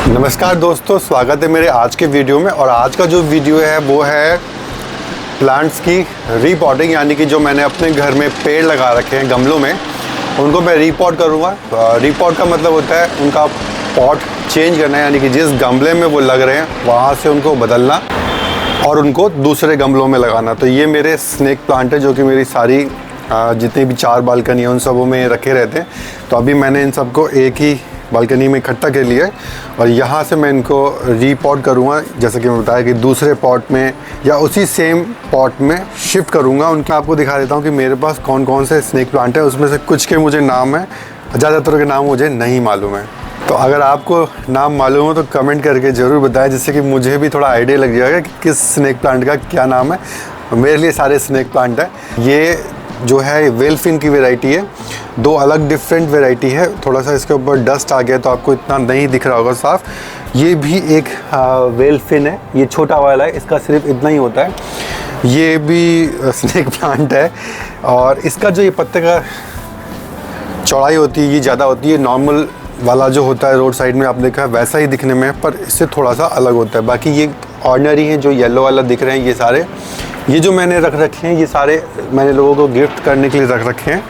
नमस्कार दोस्तों, स्वागत है मेरे आज के वीडियो में। और आज का जो वीडियो है वो है प्लांट्स की रीपॉटिंग, यानी कि जो मैंने अपने घर में पेड़ लगा रखे हैं गमलों में, उनको मैं रीपॉट करूँगा। रीपॉट का मतलब होता है उनका पॉट चेंज करना है, यानी कि जिस गमले में वो लग रहे हैं वहाँ से उनको बदलना और उनको दूसरे गमलों में लगाना। तो ये मेरे स्नेक प्लांट है जो कि मेरी सारी जितनी भी 4 बालकनी हैं उन सबों में रखे रहते हैं। तो अभी मैंने इन सबको एक ही बालकनी में इकट्ठा कर लिया है और यहाँ से मैं इनको रीपॉट करूँगा, जैसे कि मैं बताया कि दूसरे पॉट में या उसी सेम पॉट में शिफ्ट करूँगा। उनके आपको दिखा देता हूँ कि मेरे पास कौन कौन से स्नेक प्लांट है। उसमें से कुछ के मुझे नाम है, ज़्यादातर के नाम मुझे नहीं मालूम है। तो अगर आपको नाम मालूम हो तो कमेंट करके ज़रूर बताएं, जिससे कि मुझे भी थोड़ा आइडिया लग जाएगा कि किस स्नेक प्लांट का क्या नाम है। मेरे लिए सारे स्नेक प्लांट है। ये जो है वेलफिन की वैरायटी है, 2 अलग डिफरेंट वैरायटी है। थोड़ा सा इसके ऊपर डस्ट आ गया तो आपको इतना नहीं दिख रहा होगा साफ। ये भी एक वेलफिन है, ये छोटा वाला है, इसका सिर्फ इतना ही होता है। ये भी स्नेक प्लांट है और इसका जो ये पत्ते का चौड़ाई होती है ये ज़्यादा होती है। नॉर्मल वाला जो होता है रोड साइड में आप देखा है वैसा ही दिखने में, पर इससे थोड़ा सा अलग होता है। बाकी ये ऑर्डिनरी है, जो येलो वाला दिख रहे हैं ये सारे। ये जो मैंने रख रखे हैं ये सारे मैंने लोगों को गिफ्ट करने के लिए रख रखे हैं।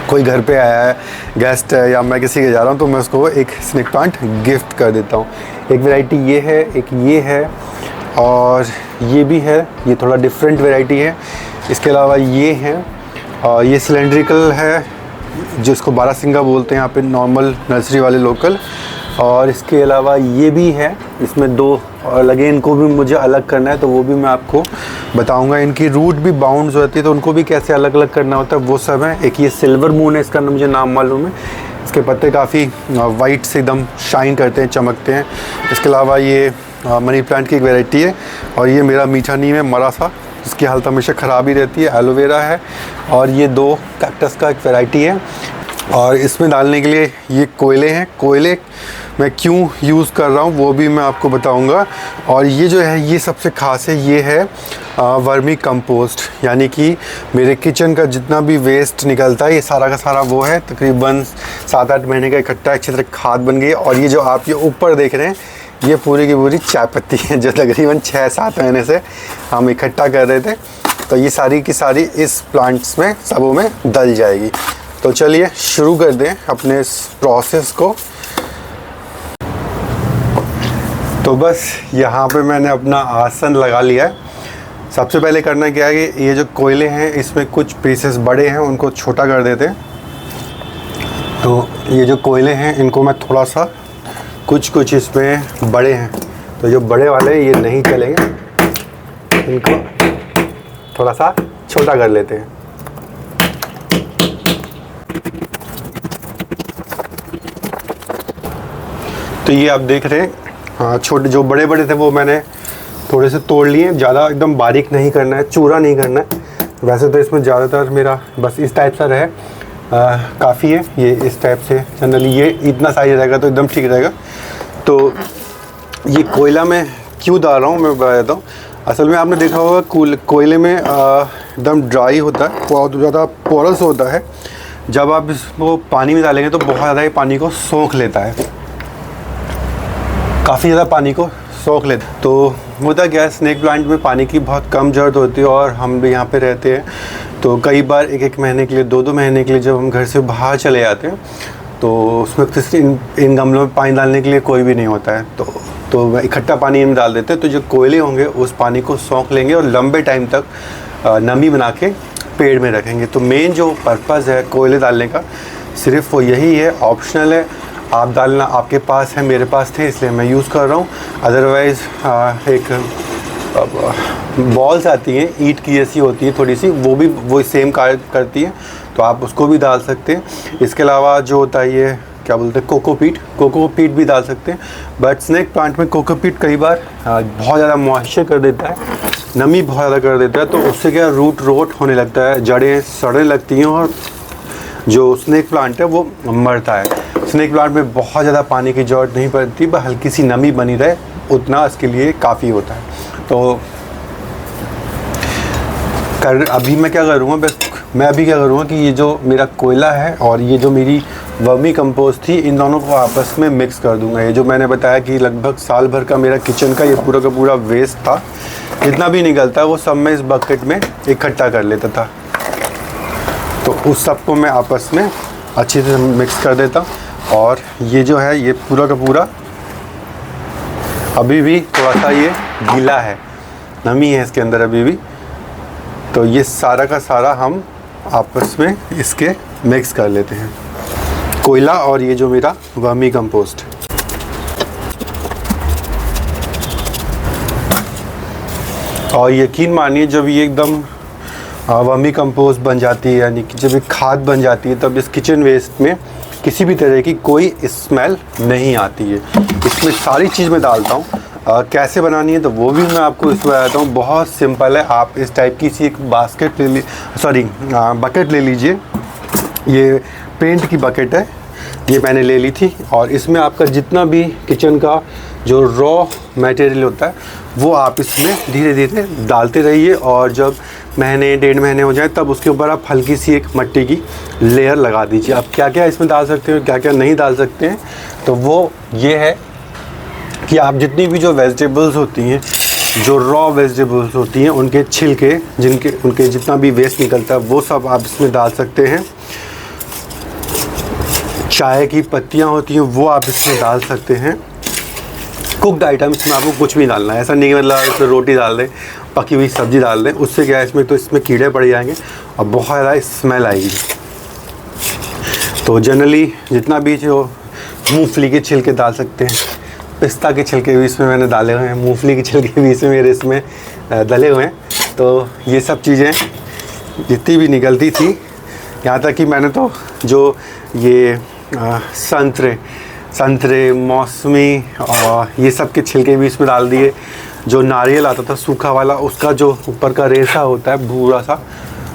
कोई घर पे आया है, गेस्ट है या मैं किसी के जा रहा हूँ तो मैं उसको एक स्नेक प्लांट गिफ्ट कर देता हूँ। एक वैरायटी ये है, एक ये है और ये भी है, ये थोड़ा डिफरेंट वैरायटी है। इसके अलावा ये है और ये सिलेंड्रिकल है जिसको बारहसिंगा बोलते हैं यहाँ पे नॉर्मल नर्सरी वाले लोकल। और इसके अलावा ये भी है, इसमें 2 लगे, इनको भी मुझे अलग करना है तो वो भी मैं आपको बताऊंगा। इनकी रूट भी बाउंड्स होती है तो उनको भी कैसे अलग अलग करना होता है वो सब है। एक ये सिल्वर मून है, इसका मुझे नाम मालूम है। इसके पत्ते काफ़ी वाइट से एकदम शाइन करते हैं, चमकते हैं। इसके अलावा ये मनी प्लांट की एक वैरायटी है और ये मेरा मीठा नीम है, मरा सा, इसकी हालत हमेशा ख़राब ही रहती है। एलोवेरा है और ये 2 कैक्टस का एक वैरायटी है। और इसमें डालने के लिए ये कोयले हैं। कोयले मैं क्यों यूज़ कर रहा हूँ वो भी मैं आपको बताऊँगा। और ये जो है ये सबसे ख़ास है, ये है वर्मी कंपोस्ट, यानी कि मेरे किचन का जितना भी वेस्ट निकलता है ये सारा का सारा वो है। तकरीबन 7-8 महीने का इकट्ठा अच्छी तरह खाद बन गई है। और ये जो आप ये ऊपर देख रहे हैं ये पूरी की पूरी चाय पत्ती है जो तकरीबन 6-7 महीने से हम इकट्ठा कर रहे थे। तो ये सारी की सारी इस प्लांट्स में सबों में डल जाएगी। तो चलिए शुरू कर दें अपने इस प्रोसेस को। तो बस यहाँ पे मैंने अपना आसन लगा लिया है। सबसे पहले करना क्या है कि ये जो कोयले हैं इसमें कुछ पीसेस बड़े हैं उनको छोटा कर देते हैं। तो ये जो कोयले हैं इनको मैं थोड़ा सा कुछ इसमें बड़े हैं तो जो बड़े वाले ये नहीं चलेंगे, इनको थोड़ा सा छोटा कर लेते हैं। तो ये आप देख रहे हैं, हाँ, छोटे जो बड़े बड़े थे वो मैंने थोड़े से तोड़ लिए। ज़्यादा एकदम बारीक नहीं करना है, चूरा नहीं करना है। वैसे तो इसमें ज़्यादातर मेरा बस इस टाइप सा रहे काफ़ी है। ये इस टाइप से जनरली ये इतना साइज रहेगा तो एकदम ठीक रहेगा। तो ये कोयला मैं क्यों डाल रहा हूँ मैं बता देता हूँ। असल में आपने देखा होगा कोयले में एकदम ड्राई होता है, बहुत ज़्यादा पोरस होता है। जब आप इसको पानी में डालेंगे तो बहुत ज़्यादा ही पानी को सोख लेता है, काफ़ी ज़्यादा पानी को सोख लेते। तो होता क्या है, स्नेक प्लांट में पानी की बहुत कम ज़रूरत होती है और हम भी यहाँ पे रहते हैं तो कई बार 1-1 महीने के लिए 2-2 महीने के लिए जब हम घर से बाहर चले जाते हैं तो उसमें इन गमलों में पानी डालने के लिए कोई भी नहीं होता है। तो इकट्ठा पानी इनमें डाल देते हैं तो जो कोयले होंगे उस पानी को सोख लेंगे और लंबे टाइम तक नमी बना के पेड़ में रखेंगे। तो मेन जो पर्पज़ है कोयले डालने का सिर्फ वो यही है, ऑप्शनल है। आप डालना आपके पास है, मेरे पास थे इसलिए मैं यूज़ कर रहा हूँ। अदरवाइज़ एक बॉल्स आती हैं ईंट की जैसी होती है थोड़ी सी, वो भी वो सेम कार्य करती है तो आप उसको भी डाल सकते हैं। इसके अलावा जो होता है ये क्या बोलते हैं कोकोपीट भी डाल सकते हैं। बट स्नेक प्लांट में कोकोपीट कई बार बहुत ज़्यादा मॉइस्चर कर देता है, नमी बहुत ज़्यादा कर देता है। तो उससे क्या रूट रोट होने लगता है, जड़ें सड़ने लगती हैं और जो स्नेक प्लांट है वो मरता है। स्नेक प्लांट में बहुत ज़्यादा पानी की ज़रूरत नहीं पड़ती, बस हल्की सी नमी बनी रहे उतना इसके लिए काफ़ी होता है। तो अभी मैं क्या करूँगा, मैं अभी क्या करूँगा कि ये जो मेरा कोयला है और ये जो मेरी वर्मी कंपोस्ट थी, इन दोनों को आपस में मिक्स कर दूंगा। ये जो मैंने बताया कि लगभग साल भर का मेरा किचन का ये पूरा का पूरा वेस्ट था, जितना भी निकलता है वो सब मैं इस बकेट में इकट्ठा कर लेता था। तो उस सब को मैं आपस में अच्छी से मिक्स कर देता हूँ। और ये जो है ये पूरा का पूरा अभी भी थोड़ा सा ये गीला है, नमी है इसके अंदर अभी भी। तो ये सारा का सारा हम आपस में इसके मिक्स कर लेते हैं, कोयला और ये जो मेरा वर्मी कंपोस्ट। और यकीन मानिए जब ये एकदम वर्मी कंपोस्ट बन जाती है, यानी कि जब ये खाद बन जाती है, तब इस किचन वेस्ट में किसी भी तरह की कोई स्मेल नहीं आती है। इसमें सारी चीज़ मैं डालता हूँ। कैसे बनानी है तो वो भी मैं आपको इसमें बताता हूँ। बहुत सिंपल है। आप इस टाइप की सी एक बास्केट ले बकेट ले लीजिए। ये पेंट की बकेट है, ये मैंने ले ली थी। और इसमें आपका जितना भी किचन का जो रॉ मटेरियल होता है वो आप इसमें धीरे धीरे डालते रहिए। और जब महीने 1.5 महीने हो जाए तब उसके ऊपर आप हल्की सी एक मिट्टी की लेयर लगा दीजिए। आप क्या क्या इसमें डाल सकते हैं, क्या क्या नहीं डाल सकते हैं, तो वो ये है कि आप जितनी भी जो वेजिटेबल्स होती हैं, जो रॉ वेजिटेबल्स होती हैं, उनके छिलके, उनके जितना भी वेस्ट निकलता है वो सब आप इसमें डाल सकते हैं। चाय की पत्तियाँ होती हैं वो आप इसमें डाल सकते हैं। कुक्ड आइटम इसमें आपको कुछ भी डालना है, ऐसा नहीं मतलब इसमें रोटी डाल दें, पकी हुई सब्ज़ी डाल दें, उससे क्या है इसमें तो इसमें कीड़े पड़ जाएंगे और बहुत ज़्यादा स्मेल आएगी। तो जनरली जितना भी जो मूंगफली के छिलके डाल सकते हैं, पिस्ता के छिलके भी इसमें मैंने डाले हुए हैं, मूंगफली के छिलके भी इसमें मेरे इसमें डले हुए हैं। तो ये सब चीज़ें जितनी भी निकलती थी, यहाँ तक कि मैंने तो जो ये संतरे, मौसमी और ये सब के छिलके भी इसमें डाल दिए। जो नारियल आता था सूखा वाला, उसका जो ऊपर का रेशा होता है, भूरा सा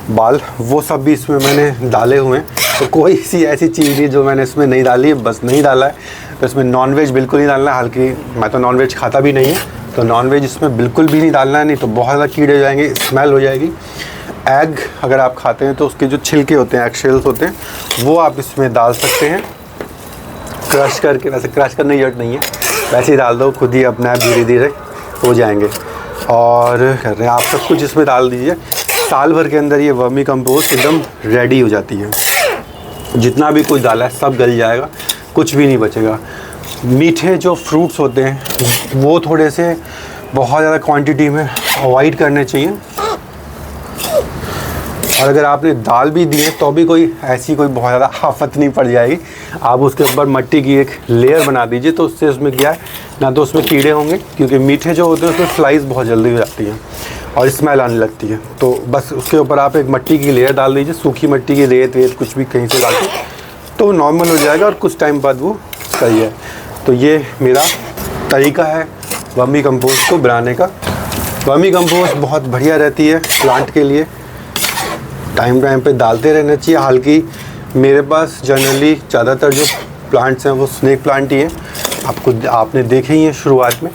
बाल, वो सब भी इसमें मैंने डाले हुए हैं। तो कोई सी ऐसी चीज़ नहीं जो मैंने इसमें नहीं डाली है, बस नहीं डाला है। तो इसमें नॉनवेज बिल्कुल नहीं डालना है, हालांकि मैं तो नॉनवेज खाता भी नहीं है, तो नॉनवेज इसमें बिल्कुल भी नहीं डालना है, नहीं तो बहुत ज़्यादा कीड़े हो जाएंगे, स्मेल हो जाएगी। एग अगर आप खाते हैं तो उसके जो छिलके होते हैं, एग शेल्स होते हैं, वो आप इसमें डाल सकते हैं क्रश करके। वैसे क्रश करने की जरूरत नहीं है, वैसे ही डाल दो, खुद ही अपने आप धीरे धीरे हो जाएंगे। और कर रहे हैं आप सब कुछ इसमें डाल दीजिए। साल भर के अंदर ये वर्मी कंपोस्ट एकदम रेडी हो जाती है। जितना भी कुछ डाला है सब गल जाएगा, कुछ भी नहीं बचेगा। मीठे जो फ्रूट्स होते हैं वो थोड़े से बहुत ज़्यादा क्वांटिटी में अवॉइड करने चाहिए। और अगर आपने दाल भी दी है तो भी कोई ऐसी कोई बहुत ज़्यादा आफत नहीं पड़ जाएगी। आप उसके ऊपर मिट्टी की एक लेयर बना दीजिए, तो उससे उसमें क्या है, ना तो उसमें कीड़े होंगे, क्योंकि मीठे जो होते हैं उसमें फ्लाइज बहुत जल्दी हो जाती हैं और स्मेल आने लगती है। तो बस उसके ऊपर आप एक मिट्टी की लेयर डाल दीजिए, सूखी मिट्टी की, रेत कुछ भी कहीं से ला के, तो नॉर्मल हो जाएगा और कुछ टाइम बाद वो सही है। तो ये मेरा तरीका है वर्मी कंपोस्ट को बनाने का। वर्मी कंपोस्ट बहुत बढ़िया रहती है प्लांट के लिए, टाइम पे डालते रहना चाहिए। हालांकि मेरे पास जनरली ज़्यादातर जो प्लांट्स हैं वो स्नेक प्लांट ही हैं, आपने देखे ही हैं शुरुआत में।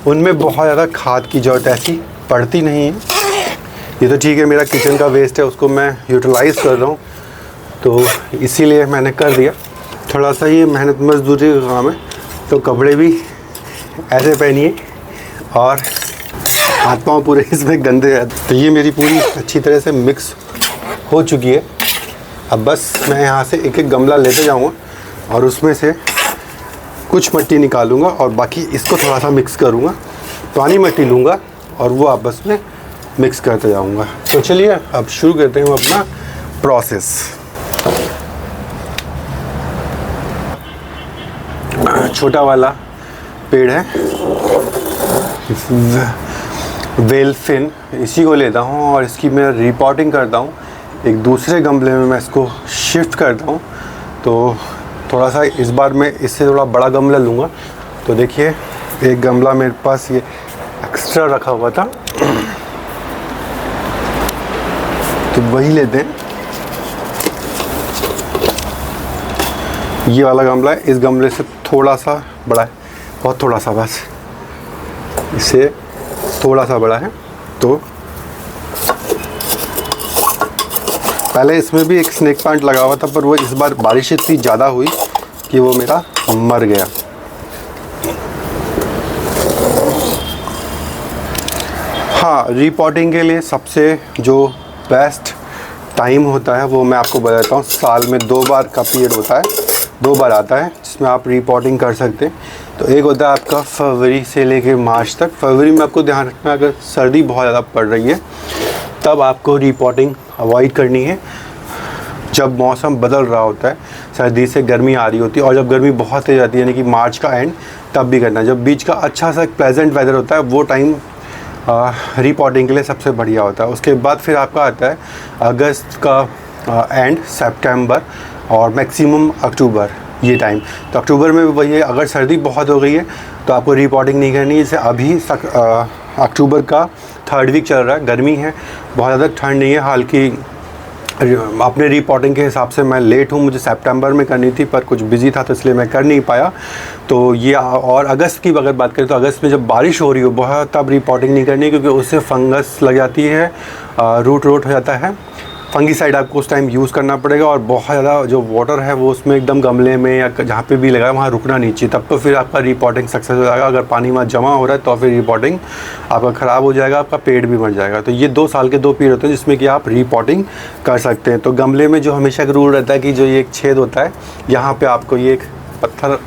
उनमें बहुत ज़्यादा खाद की ज़रूरत ऐसी पड़ती नहीं है। ये तो ठीक है, मेरा किचन का वेस्ट है, उसको मैं यूटिलाइज़ कर रहा हूँ, तो इसीलिए मैंने कर दिया। थोड़ा सा ये मेहनत मजदूरी का काम है, तो कपड़े भी ऐसे पहनिए और हाथ पाँव पूरे इसमें गंदे हैं। तो ये मेरी पूरी अच्छी तरह से मिक्स हो चुकी है। अब बस मैं यहाँ से एक एक गमला लेते जाऊँगा और उसमें से कुछ मिट्टी निकालूंगा और बाकी इसको थोड़ा सा मिक्स करूँगा। पानी मिट्टी लूँगा और वो आपस में मिक्स करते जाऊँगा। तो चलिए अब शुरू करते हैं अपना प्रोसेस। छोटा वाला पेड़ है वेलफिन, इसी को लेता हूँ और इसकी मैं रिपोर्टिंग करता हूँ। एक दूसरे गमले में मैं इसको शिफ्ट करता हूँ। तो थोड़ा सा इस बार मैं इससे थोड़ा बड़ा गमला लूँगा। तो देखिए एक गमला मेरे पास ये एक्स्ट्रा रखा हुआ था, तो वही लेते हैं। ये वाला गमला है, इस गमले से थोड़ा सा बड़ा है, बहुत थोड़ा सा, बस इससे थोड़ा सा बड़ा है। तो पहले इसमें भी एक स्नेक प्लांट लगा हुआ था, पर वो इस बार बारिश इतनी ज़्यादा हुई कि वो मेरा मर गया। हाँ, रीपॉटिंग के लिए सबसे जो बेस्ट टाइम होता है वो मैं आपको बताता हूँ। साल में 2 बार का पीरियड होता है, 2 बार आता है जिसमें आप रीपॉटिंग कर सकते हैं। तो एक होता है आपका फरवरी से लेकर मार्च तक। फरवरी में आपको ध्यान रखना, अगर सर्दी बहुत ज़्यादा पड़ रही है तब आपको रीपॉटिंग अवॉइड करनी है। जब मौसम बदल रहा होता है, सर्दी से गर्मी आ रही होती है, और जब गर्मी बहुत तेज़ आती है यानी कि मार्च का एंड, तब भी करना। जब बीच का अच्छा सा प्लेजेंट वेदर होता है वो टाइम रीपॉटिंग के लिए सबसे बढ़िया होता है। उसके बाद फिर आपका आता है अगस्त का एंड, सितंबर और मैक्सिमम अक्टूबर, ये टाइम। तो अक्टूबर में वही है, अगर सर्दी बहुत हो गई है तो आपको रीपॉटिंग नहीं करनी है। जैसे अभी अक्टूबर का 3rd वीक चल रहा है, गर्मी है, बहुत ज़्यादा ठंड नहीं है। हालांकि अपने रीपॉटिंग के हिसाब से मैं लेट हूँ, मुझे सितंबर में करनी थी पर कुछ बिज़ी था तो इसलिए मैं कर नहीं पाया। तो ये, और अगस्त की अगर बात करें तो अगस्त में जब बारिश हो रही हो बहुत, तब रीपॉटिंग नहीं करनी, क्योंकि उससे फंगस लग जाती है, रूट हो जाता है। फंगीसाइड आपको उस टाइम यूज़ करना पड़ेगा, और बहुत ज़्यादा जो वाटर है वो उसमें एकदम गमले में या जहाँ पे भी लगा वहाँ रुकना नहीं चाहिए, तब तो फिर आपका रीपॉटिंग सक्सेस हो जाएगा। अगर पानी वहाँ जमा हो रहा है तो फिर रीपॉटिंग आपका ख़राब हो जाएगा, आपका पेड़ भी मर जाएगा। तो ये 2 साल के 2 पीरियड होते हैं जिसमें कि आप रीपॉटिंग कर सकते हैं। तो गमले में जो हमेशा एक रूल रहता है कि जो ये एक छेद होता है, यहाँ पर आपको ये एक पत्थर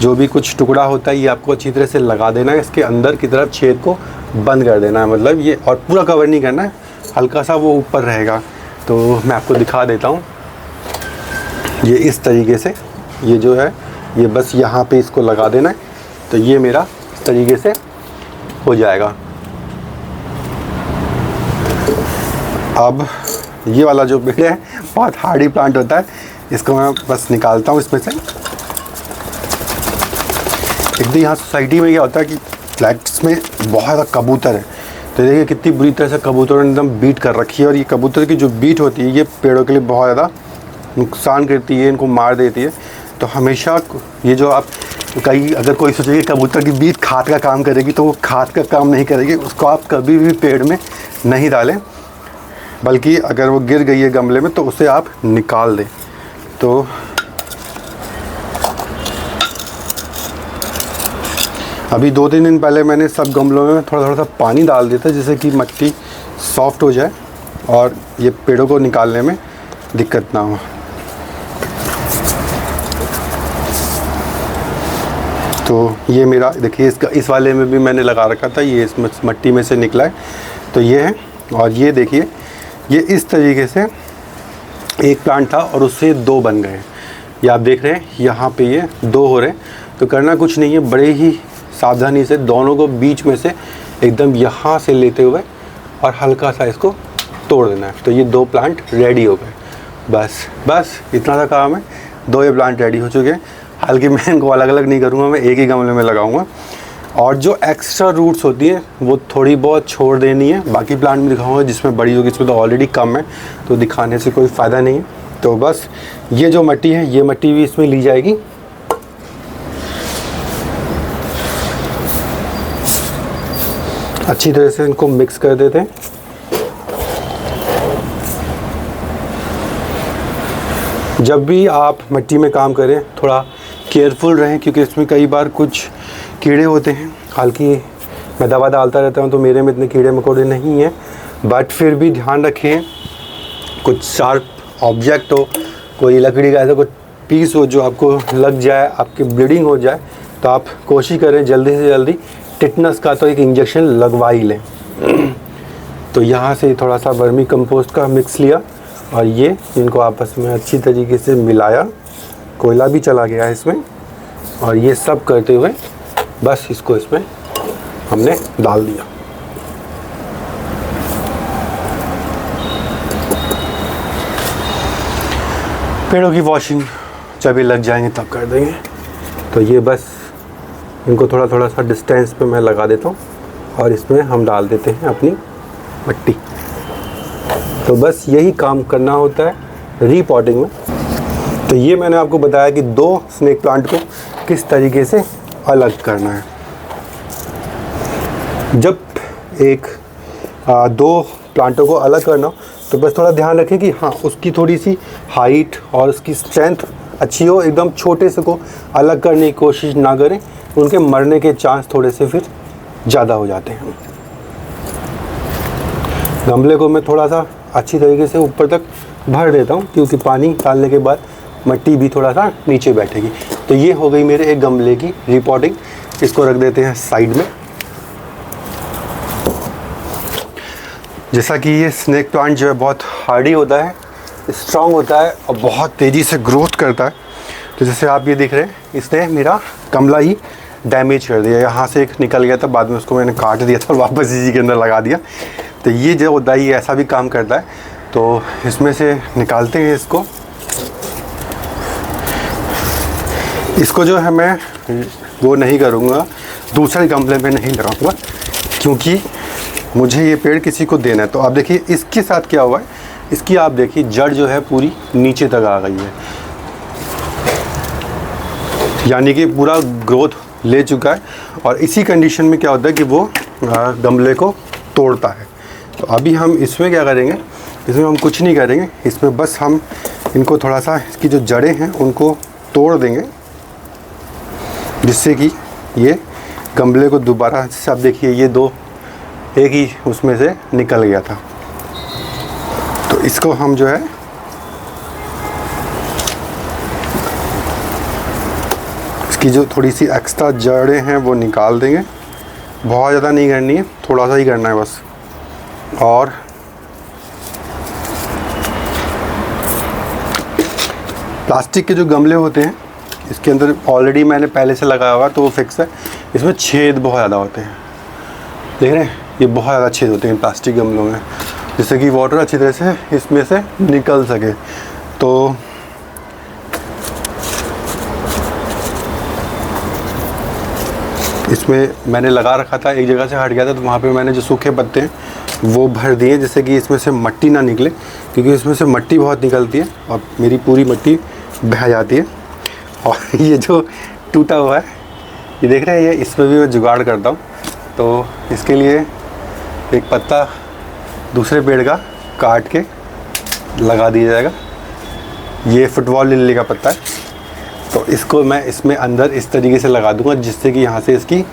जो भी कुछ टुकड़ा होता है ये आपको अच्छी तरह से लगा देना है, इसके अंदर की तरफ छेद को बंद कर देना है, मतलब ये, और पूरा कवर नहीं करना है, हल्का सा वो ऊपर रहेगा। तो मैं आपको दिखा देता हूँ, ये इस तरीके से, ये जो है ये बस यहाँ पे इसको लगा देना है, तो ये मेरा इस तरीके से हो जाएगा। अब ये वाला जो पेड़ है बहुत हार्डी प्लांट होता है, इसको मैं बस निकालता हूँ इसमें से। एक दिन यहाँ सोसाइटी में क्या होता है कि फ्लैट्स में बहुत ज़्यादा कबूतर है, तो देखिए कितनी बुरी तरह से कबूतरों ने एकदम बीट कर रखी है, और ये कबूतर की जो बीट होती है ये पेड़ों के लिए बहुत ज़्यादा नुकसान करती है, इनको मार देती है। तो हमेशा ये जो आप कहीं, अगर कोई सोचे कि कबूतर की बीट खाद का काम करेगी, तो वो खाद का काम नहीं करेगी, उसको आप कभी भी पेड़ में नहीं डालें, बल्कि अगर वो गिर गई है गमले में तो उसे आप निकाल दें। तो अभी 2-3 दिन पहले मैंने सब गमलों में थोड़ा सा पानी डाल दिया था, जिससे कि मिट्टी सॉफ्ट हो जाए और ये पेड़ों को निकालने में दिक्कत ना हो। तो ये मेरा देखिए, इस वाले में भी मैंने लगा रखा था, ये इस मिट्टी में से निकला है, तो ये है। और ये देखिए, ये इस तरीके से एक प्लांट था और उससे 2 बन गए। ये आप देख रहे हैं, यहाँ पे ये 2 हो रहे हैं। तो करना कुछ नहीं है, बड़े ही सावधानी से दोनों को बीच में से एकदम यहाँ से लेते हुए और हल्का सा इसको तोड़ देना है। तो ये 2 प्लांट रेडी हो गए। बस इतना सा काम है, 2 ये प्लांट रेडी हो चुके हैं। हालांकि मैं इनको अलग अलग नहीं करूँगा, मैं एक ही गमले में लगाऊंगा। और जो एक्स्ट्रा रूट्स होती हैं वो थोड़ी बहुत छोड़ देनी है, बाकी प्लांट में दिखाऊंगा जिसमें बड़ी होगी, इसमें तो ऑलरेडी कम है, तो दिखाने से कोई फ़ायदा नहीं है। तो बस ये जो मिट्टी है, ये मिट्टी भी इसमें ली जाएगी। अच्छी तरह से इनको मिक्स कर देते हैं। जब भी आप मिट्टी में काम करें थोड़ा केयरफुल रहें, क्योंकि इसमें कई बार कुछ कीड़े होते हैं। हालांकि मैं दवा डालता रहता हूं तो मेरे में इतने कीड़े मकोड़े नहीं हैं, बट फिर भी ध्यान रखें, कुछ शार्प ऑब्जेक्ट हो, कोई लकड़ी का ऐसा कुछ पीस हो जो आपको लग जाए, आपकी ब्लीडिंग हो जाए, तो आप कोशिश करें जल्दी से जल्दी टिटनस का तो एक इंजेक्शन लगवा ही लें। तो यहाँ से थोड़ा सा वर्मी कंपोस्ट का मिक्स लिया और ये इनको आपस में अच्छी तरीके से मिलाया। कोयला भी चला गया है इसमें, और ये सब करते हुए बस इसको इसमें हमने डाल दिया। पेड़ों की वॉशिंग जब ये लग जाएंगे तब कर देंगे। तो ये बस इनको थोड़ा थोड़ा सा डिस्टेंस पे मैं लगा देता हूँ और इसमें हम डाल देते हैं अपनी मिट्टी। तो बस यही काम करना होता है रीपॉटिंग में। तो ये मैंने आपको बताया कि 2 स्नेक प्लांट को किस तरीके से अलग करना है। जब 2 प्लांटों को अलग करना हो तो बस थोड़ा ध्यान रखें कि हाँ उसकी थोड़ी सी हाइट और उसकी स्ट्रेंथ अच्छी हो। एकदम छोटे से को अलग करने की कोशिश ना करें, उनके मरने के चांस थोड़े से फिर ज़्यादा हो जाते हैं। गमले को मैं थोड़ा सा अच्छी तरीके से ऊपर तक भर देता हूँ, क्योंकि पानी डालने के बाद मिट्टी भी थोड़ा सा नीचे बैठेगी। तो ये हो गई मेरे एक गमले की रिपोर्टिंग। इसको रख देते हैं साइड में। जैसा कि ये स्नेक प्लांट जो है बहुत हार्डी होता है, स्ट्रॉन्ग होता है और बहुत तेज़ी से ग्रोथ करता है। तो जैसे आप ये देख रहे हैं, इसने मेरा गमला ही डैमेज कर दिया। यहाँ से एक निकल गया था, बाद में उसको मैंने काट दिया था और वापस इसी के अंदर लगा दिया। तो ये जो होता है ये ऐसा भी काम करता है। तो इसमें से निकालते हैं इसको जो है मैं वो नहीं करूँगा, दूसरे गमले में नहीं लगाऊंगा, क्योंकि मुझे ये पेड़ किसी को देना है। तो आप देखिए इसके साथ क्या हुआ है, इसकी आप देखिए जड़ जो है पूरी नीचे तक आ गई है, यानी कि पूरा ग्रोथ ले चुका है। और इसी कंडीशन में क्या होता है कि वो गमले को तोड़ता है। तो अभी हम इसमें क्या करेंगे, इसमें हम कुछ नहीं करेंगे, इसमें बस हम इनको थोड़ा सा इसकी जो जड़ें हैं उनको तोड़ देंगे, जिससे कि ये गमले को दोबारा, जैसे आप देखिए ये दो एक ही उसमें से निकल गया था। तो इसको हम जो है इसकी जो थोड़ी सी एक्स्ट्रा जड़ें हैं वो निकाल देंगे। बहुत ज़्यादा नहीं करनी है, थोड़ा सा ही करना है बस। और प्लास्टिक के जो गमले होते हैं इसके अंदर ऑलरेडी मैंने पहले से लगाया हुआ, तो वो फिक्स है। इसमें छेद बहुत ज़्यादा होते हैं, देख रहे हैं, ये बहुत ज़्यादा छेद होते हैं प्लास्टिक गमलों में, जिससे कि वाटर अच्छी तरह से इसमें से निकल सके। तो इसमें मैंने लगा रखा था, एक जगह से हट गया था, तो वहाँ पे मैंने जो सूखे पत्ते हैं वो भर दिए, जिससे कि इसमें से मिट्टी ना निकले, क्योंकि इसमें से मिट्टी बहुत निकलती है और मेरी पूरी मिट्टी बह जाती है। और ये जो टूटा हुआ है ये देख रहे हैं, ये इसमें भी मैं जुगाड़ करता हूँ। तो इसके लिए एक पत्ता दूसरे पेड़ का काट के लगा दिया जाएगा। ये फुटबॉल लिली का पत्ता है, तो इसको मैं इसमें अंदर इस तरीके से लगा दूंगा, जिससे कि यहाँ से इसकी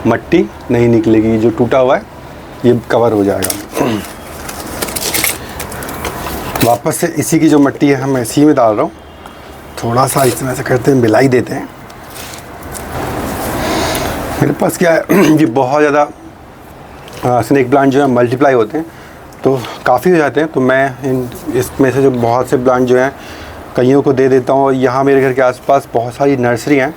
मिट्टी नहीं निकलेगी। जो टूटा हुआ है ये कवर हो जाएगा। वापस से इसी की जो मिट्टी है मैं इसी में डाल रहा हूँ। थोड़ा सा इसमें से करते हैं, मिलाई देते हैं। मेरे पास क्या है, ये बहुत ज़्यादा स्नेक प्लांट जो है मल्टीप्लाई होते हैं, तो काफ़ी हो जाते हैं। तो मैं इसमें से जो बहुत से प्लांट जो हैं कईयों को दे देता हूँ। और यहाँ मेरे घर के आसपास बहुत सारी नर्सरी हैं,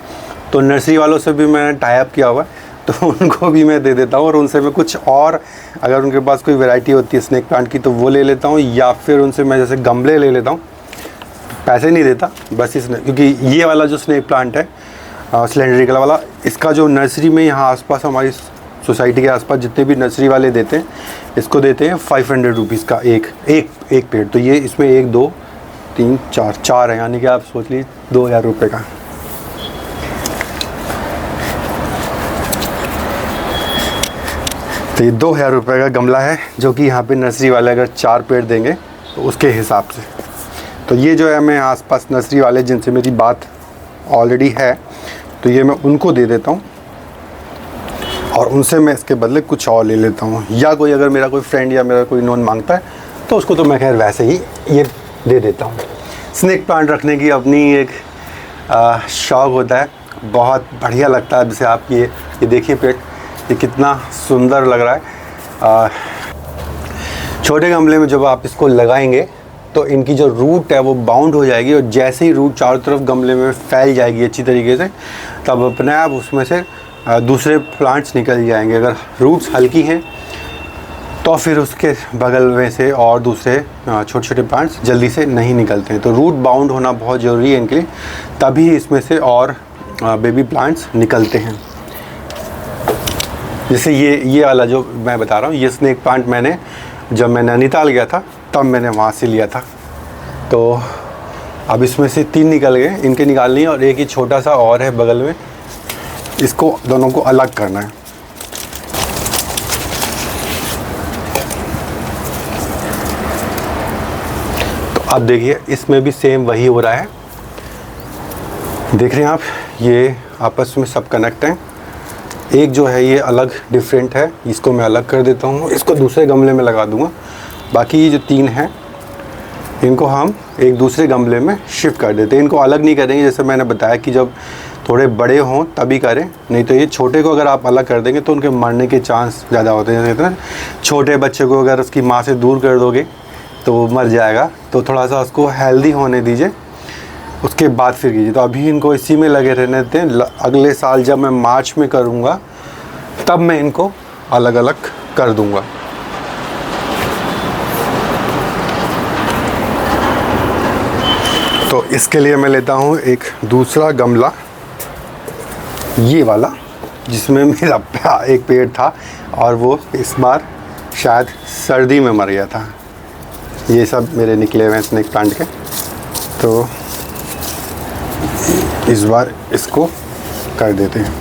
तो नर्सरी वालों से भी मैंने टाई अप किया हुआ है, तो उनको भी मैं दे देता हूँ। और उनसे मैं कुछ और, अगर उनके पास कोई वैरायटी होती है स्नेक प्लांट की, तो वो ले लेता हूँ, या फिर उनसे मैं जैसे गमले ले लेता हूँ। पैसे नहीं देता बस इसने, क्योंकि ये वाला जो स्नेक प्लांट है सिलेंड्रिकल वाला, इसका जो नर्सरी में यहाँ आसपास हमारी सोसाइटी के आसपास जितने भी नर्सरी वाले देते हैं, इसको देते हैं 500 रुपीज़ का एक पेड़। तो ये इसमें 1 2 3 4 है, यानी कि आप सोच लीजिए 2000 रुपये का। तो ये 2000 रुपये का गमला है, जो कि यहाँ पे नर्सरी वाले अगर 4 पेड़ देंगे तो उसके हिसाब से। तो ये जो है मैं आसपास नर्सरी वाले जिनसे मेरी बात ऑलरेडी है, तो ये मैं उनको दे देता हूँ, और उनसे मैं इसके बदले कुछ और ले लेता हूँ। या कोई अगर मेरा कोई फ्रेंड या मेरा कोई नोन मांगता है तो उसको तो मैं खैर वैसे ही ये दे देता हूँ। स्नेक प्लांट रखने की अपनी एक शौक़ होता है, बहुत बढ़िया लगता है। जैसे आप ये देखिए पेड़, ये कितना सुंदर लग रहा है। छोटे गमले में जब आप इसको लगाएंगे तो इनकी जो रूट है वो बाउंड हो जाएगी, और जैसे ही रूट चारों तरफ गमले में फैल जाएगी अच्छी तरीके से, तब अपने आप उसमें से दूसरे प्लांट्स निकल जाएंगे। अगर रूट्स हल्की हैं तो फिर उसके बगल में से और दूसरे छोटे छोटे प्लांट्स जल्दी से नहीं निकलते हैं। तो रूट बाउंड होना बहुत ज़रूरी है इनके लिए, तभी इसमें से और बेबी प्लांट्स निकलते हैं। जैसे ये वाला जो मैं बता रहा हूँ, ये स्नेक प्लांट मैंने जब मैं नैनीताल गया था तब मैंने वहाँ से लिया था। तो अब इसमें से 3 निकल गए, इनके निकालनी है, और एक ही छोटा सा और है बगल में, इसको दोनों को अलग करना है। अब देखिए इसमें भी सेम वही हो रहा है, देख रहे हैं आप, ये आपस में सब कनेक्ट हैं। एक जो है ये अलग डिफरेंट है, इसको मैं अलग कर देता हूँ, इसको दूसरे गमले में लगा दूँगा। बाकी ये जो 3 हैं इनको हम एक दूसरे गमले में शिफ्ट कर देते हैं। इनको अलग नहीं करेंगे, जैसे मैंने बताया कि जब थोड़े बड़े हों तभी करें, नहीं तो ये छोटे को अगर आप अलग कर देंगे तो उनके मरने के चांस ज़्यादा होते हैं। जैसे छोटे बच्चे को अगर उसकी माँ से दूर कर दोगे तो वो मर जाएगा, तो थोड़ा सा उसको हेल्दी होने दीजिए, उसके बाद फिर कीजिए। तो अभी इनको इसी में लगे रहने देते हैं। अगले साल जब मैं मार्च में करूँगा तब मैं इनको अलग अलग कर दूँगा। तो इसके लिए मैं लेता हूँ एक दूसरा गमला, ये वाला, जिसमें मेरा एक पेड़ था और वो इस बार शायद सर्दी में मर गया था। ये सब मेरे निकले हुए हैं स्नेक प्लांट के, तो इस बार इसको कर देते हैं।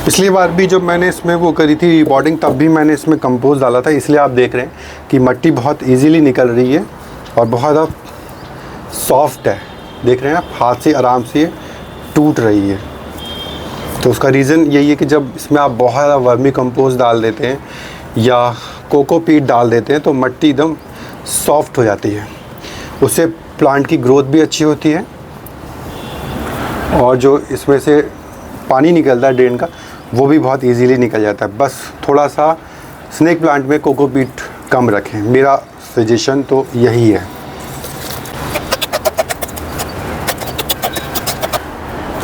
पिछली बार भी जब मैंने इसमें वो करी थी रिपॉटिंग, तब भी मैंने इसमें कंपोस्ट डाला था, इसलिए आप देख रहे हैं कि मिट्टी बहुत इजीली निकल रही है और बहुत अब सॉफ्ट है। देख रहे हैं आप, हाथ से आराम से ये टूट रही है। तो उसका रीज़न यही है कि जब इसमें आप बहुत ज़्यादा वर्मी कंपोस्ट डाल देते हैं या कोकोपीट डाल देते हैं तो मिट्टी एकदम सॉफ्ट हो जाती है, उससे प्लांट की ग्रोथ भी अच्छी होती है और जो इसमें से पानी निकलता है ड्रेन का वो भी बहुत इजीली निकल जाता है। बस थोड़ा सा स्नेक प्लांट में कोकोपीट कम रखें, मेरा सजेशन तो यही है।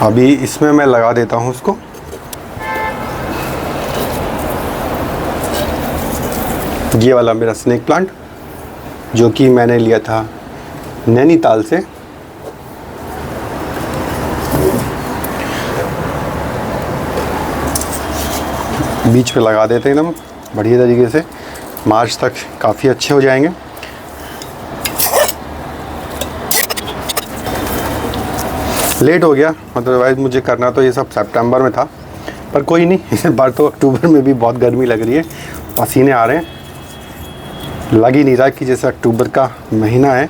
अभी इसमें मैं लगा देता हूँ उसको। ये वाला मेरा स्नेक प्लांट जो कि मैंने लिया था नैनीताल से। बीच पे लगा देते हैं एकदम बढ़िया तरीके से, मार्च तक काफ़ी अच्छे हो जाएंगे। लेट हो गया, अदरवाइज़ मुझे करना तो ये सब सितंबर में था, पर कोई नहीं, इस बार तो अक्टूबर में भी बहुत गर्मी लग रही है, पसीने आ रहे हैं, लग ही नहीं रहा कि जैसे अक्टूबर का महीना है।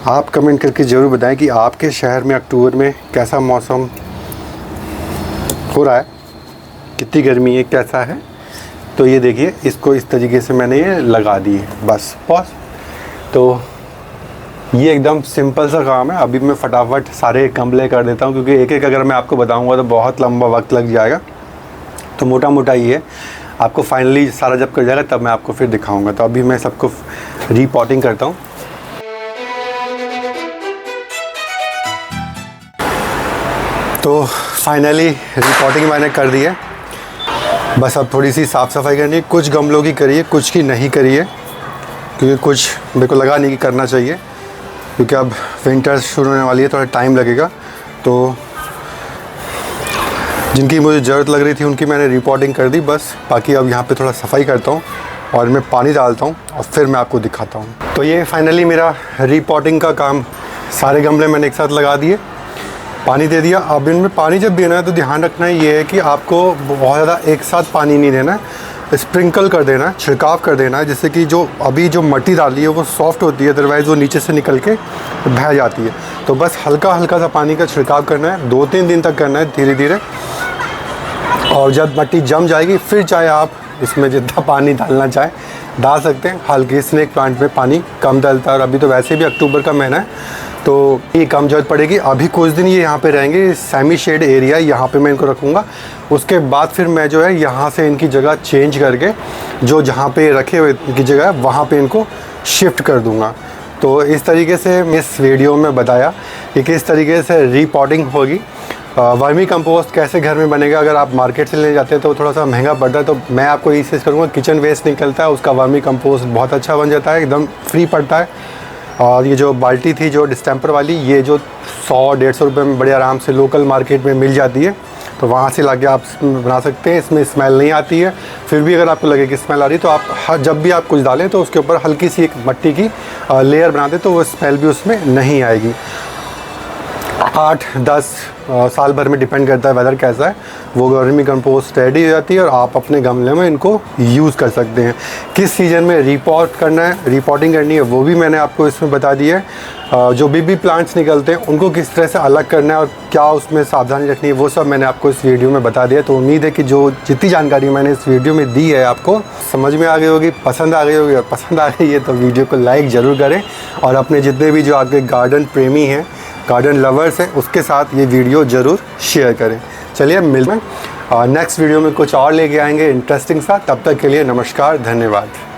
आप कमेंट करके ज़रूर बताएं कि आपके शहर में अक्टूबर में कैसा मौसम हो रहा है, कितनी गर्मी है, कैसा है। तो ये देखिए, इसको इस तरीके से मैंने ये लगा दी है, बस बस। तो ये एकदम सिंपल सा काम है। अभी मैं फटाफट सारे गमले कर देता हूँ, क्योंकि एक एक अगर मैं आपको बताऊँगा तो बहुत लंबा वक्त लग जाएगा। तो मोटा मोटा ये है, आपको फाइनली सारा जब कर जाएगा तब मैं आपको फिर दिखाऊंगा। तो अभी मैं सबको रीपॉटिंग करता हूँ। तो फाइनली रीपॉटिंग मैंने कर दी है, बस अब थोड़ी सी साफ़ सफाई करनी है। कुछ गमलों की करी है, कुछ की नहीं करी है, क्योंकि कुछ मेरे को लगा नहीं कि करना चाहिए, क्योंकि अब विंटर शुरू होने वाली है, थोड़ा टाइम लगेगा। तो जिनकी मुझे ज़रूरत लग रही थी उनकी मैंने रिपोर्टिंग कर दी बस। बाकी अब यहाँ पे थोड़ा सफाई करता हूँ और मैं पानी डालता हूँ और फिर मैं आपको दिखाता हूँ। तो ये फाइनली मेरा रिपोर्टिंग का काम, सारे गमले मैंने एक साथ लगा दिए, पानी दे दिया। अब इनमें पानी जब देना है तो ध्यान रखना ये है कि आपको बहुत ज़्यादा एक साथ पानी नहीं देना है, स्प्रिंकल कर देना है, छिड़काव कर देना है, जिससे कि जो अभी जो मिट्टी डाली है वो सॉफ्ट होती है, अदरवाइज़ वो नीचे से निकल के बह जाती है। तो बस हल्का हल्का सा पानी का छिड़काव करना है, 2-3 दिन तक करना है धीरे धीरे। और जब मिट्टी जम जाएगी फिर चाहे आप इसमें जितना पानी डालना चाहे डाल सकते हैं। हल्के स्नेक प्लांट में पानी कम डलता है और अभी तो वैसे भी अक्टूबर का महीना है तो ये कम ज़रूरत पड़ेगी। अभी कुछ दिन ये यहाँ पे रहेंगे, सेमी शेड एरिया यहाँ पे मैं इनको रखूँगा। उसके बाद फिर मैं जो है यहाँ से इनकी जगह चेंज करके जो जहाँ पे रखे हुए इनकी जगह वहाँ पे इनको शिफ्ट कर दूँगा। तो इस तरीके से इस वीडियो में बताया कि किस तरीके से रीपॉटिंग होगी। वर्मी कंपोस्ट कैसे घर में बनेगा। अगर आप मार्केट से ले जाते हैं तो थोड़ा सा महंगा पड़ता है, तो मैं आपको यही चीज़ करूँगा, किचन वेस्ट निकलता है उसका वर्मी कंपोस्ट बहुत अच्छा बन जाता है, एकदम फ्री पड़ता है। और ये जो बाल्टी थी जो डिस्टेंपर वाली, ये जो 100-150 रुपये में बड़े आराम से लोकल मार्केट में मिल जाती है, तो वहाँ से लाके आप बना सकते हैं। इसमें स्मेल नहीं आती है, फिर भी अगर आपको लगे कि स्मेल आ रही है तो आप जब भी आप कुछ डालें तो उसके ऊपर हल्की सी एक मिट्टी की लेयर बना दें, तो वो स्मेल भी उसमें नहीं आएगी। 8-10 साल भर में डिपेंड करता है वेदर कैसा है, वो वर्मी कंपोस्ट रेडी हो जाती है और आप अपने गमले में इनको यूज़ कर सकते हैं। किस सीज़न में रिपोर्ट करना है, रिपोर्टिंग करनी है, वो भी मैंने आपको इसमें बता दिया है। जो भी प्लांट्स निकलते हैं उनको किस तरह से अलग करना है और क्या उसमें सावधानी रखनी है, वो सब मैंने आपको इस वीडियो में बता दिया। तो उम्मीद है कि जो जितनी जानकारी मैंने इस वीडियो में दी है आपको समझ में आ गई होगी, पसंद आ गई होगी। और पसंद आ गई है तो वीडियो को लाइक ज़रूर करें और अपने जितने भी जो आपके गार्डन प्रेमी हैं, गार्डन लवर्स हैं, उसके साथ ये वीडियो ज़रूर शेयर करें। चलिए मिलते हैं नेक्स्ट वीडियो में, कुछ और लेके आएंगे इंटरेस्टिंग सा। तब तक के लिए नमस्कार, धन्यवाद।